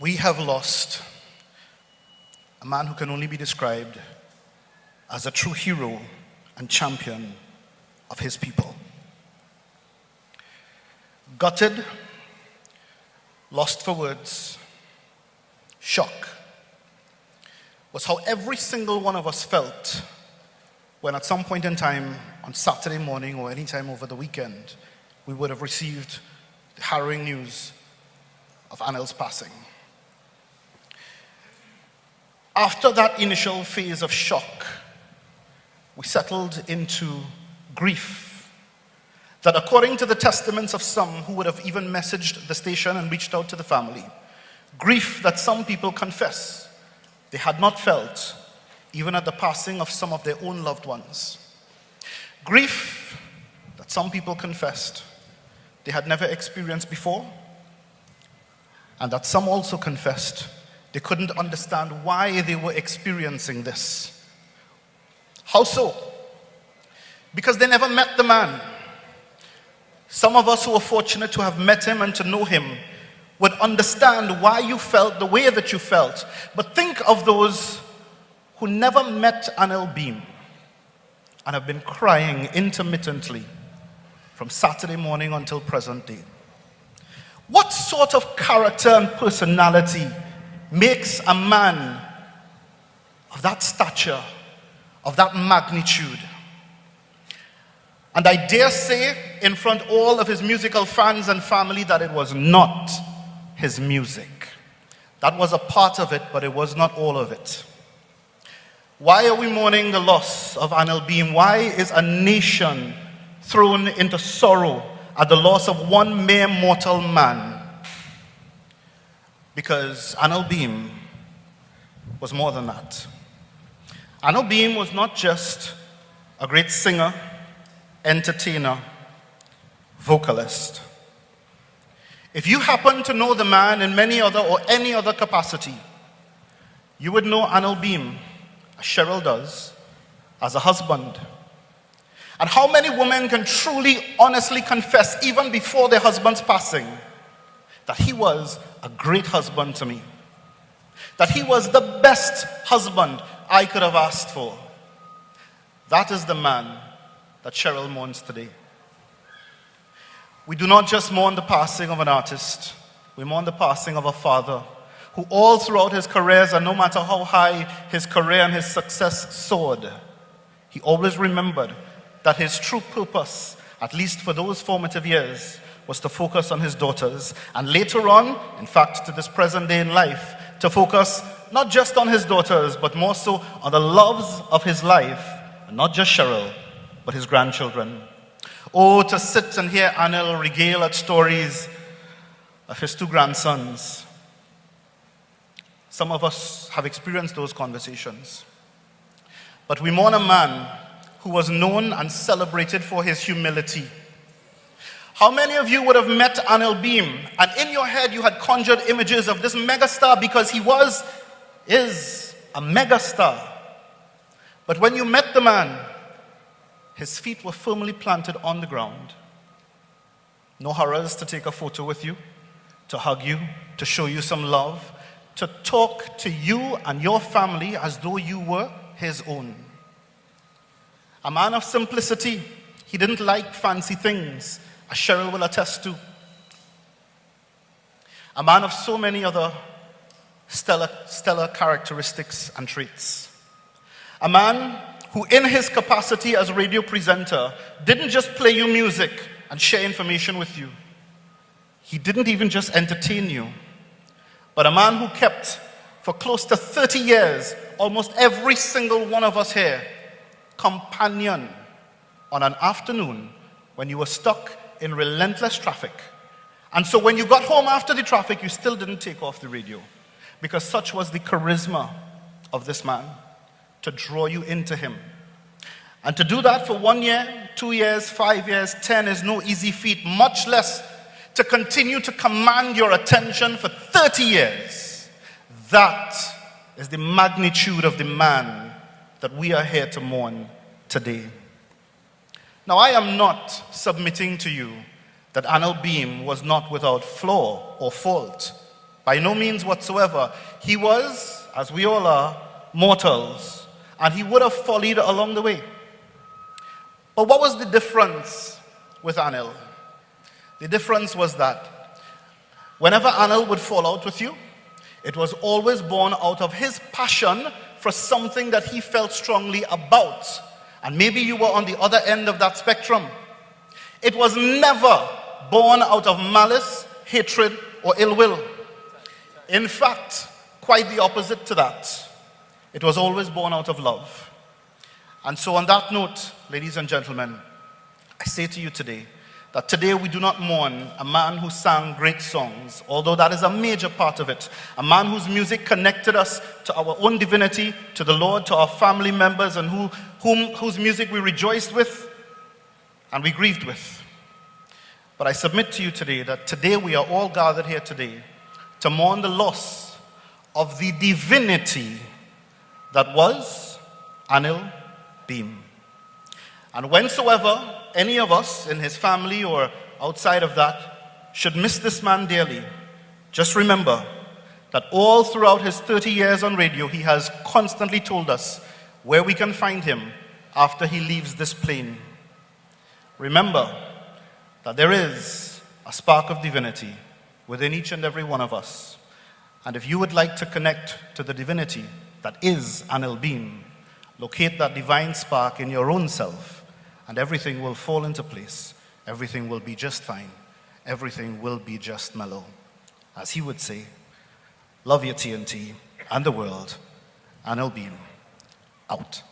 We have lost a man who can only be described as a true hero and champion of his people. Gutted, lost for words, shock was how every single one of us felt when at some point in time on Saturday morning or any time over the weekend we would have received the harrowing news of Anil's passing. After that initial phase of shock, we settled into grief that, according to the testaments of some who would have even messaged the station and reached out to the family, grief that some people confess they had not felt even at the passing of some of their own loved ones. Grief that some people confessed they had never experienced before, and that some also confessed they couldn't understand why they were experiencing this. How so? Because they never met the man. Some of us who are fortunate to have met him and to know him would understand why you felt the way that you felt. But think of those who never met Anil Bheem and have been crying intermittently from Saturday morning until present day. What sort of character and personality makes a man of that stature, of that magnitude? And I dare say in front of all of his musical fans and family that it was not his music. That was a part of it, but it was not all of it. Why are we mourning the loss of Anil Bheem? Why is a nation thrown into sorrow at the loss of one mere mortal man? Because Anil Bheem was more than that. Anil Bheem was not just a great singer, entertainer, vocalist. If you happen to know the man in many other or any other capacity, you would know Anil Bheem, as Cheryl does, as a husband. And how many women can truly, honestly confess, even before their husband's passing, that he was a great husband to me, that he was the best husband I could have asked for. That is the man that Cheryl mourns today. We do not just mourn the passing of an artist, we mourn the passing of a father who all throughout his careers, and no matter how high his career and his success soared, he always remembered that his true purpose, at least for those formative years, was to focus on his daughters, and later on, in fact, to this present day in life, to focus not just on his daughters, but more so on the loves of his life, and not just Cheryl, but his grandchildren. Oh, to sit and hear Anil regale at stories of his two grandsons. Some of us have experienced those conversations. But we mourn a man who was known and celebrated for his humility. How many of you would have met Anil Bheem and in your head you had conjured images of this megastar because he is a megastar. But when you met the man, his feet were firmly planted on the ground. No hurries to take a photo with you, to hug you, to show you some love, to talk to you and your family as though you were his own. A man of simplicity. He didn't like fancy things, as Cheryl will attest to. A man of so many other stellar characteristics and traits. A man who, in his capacity as a radio presenter, didn't just play you music and share information with you. He didn't even just entertain you, but a man who kept, for close to 30 years, almost every single one of us here, companion on an afternoon when you were stuck in relentless traffic. And so when you got home after the traffic, you still didn't take off the radio, because such was the charisma of this man, to draw you into him. And to do that for 1 year, 2 years, 5 years, 10 is no easy feat, much less to continue to command your attention for 30 years. That is the magnitude of the man that we are here to mourn today. Now, I am not submitting to you that Anil Bheem was not without flaw or fault. By no means whatsoever. He was, as we all are, mortals, and he would have followed along the way. But what was the difference with Anil? The difference was that whenever Anil would fall out with you, it was always born out of his passion for something that he felt strongly about. And maybe you were on the other end of that spectrum. It was never born out of malice, hatred, or ill will. In fact, quite the opposite to that. It was always born out of love. And so on that note, ladies and gentlemen, I say to you today that today we do not mourn a man who sang great songs, although that is a major part of it. A man whose music connected us to our own divinity, to the Lord, to our family members, and whose music we rejoiced with and we grieved with. But I submit to you today that today we are all gathered here today to mourn the loss of the divinity that was Anil Bheem. And whensoever any of us in his family or outside of that should miss this man dearly, just remember that all throughout his 30 years on radio, he has constantly told us where we can find him after he leaves this plane. Remember that there is a spark of divinity within each and every one of us. And if you would like to connect to the divinity that is Anil Bheem, locate that divine spark in your own self, and everything will fall into place. Everything will be just fine. Everything will be just mellow. As he would say, love your TNT and the world. Anil Bheem, out.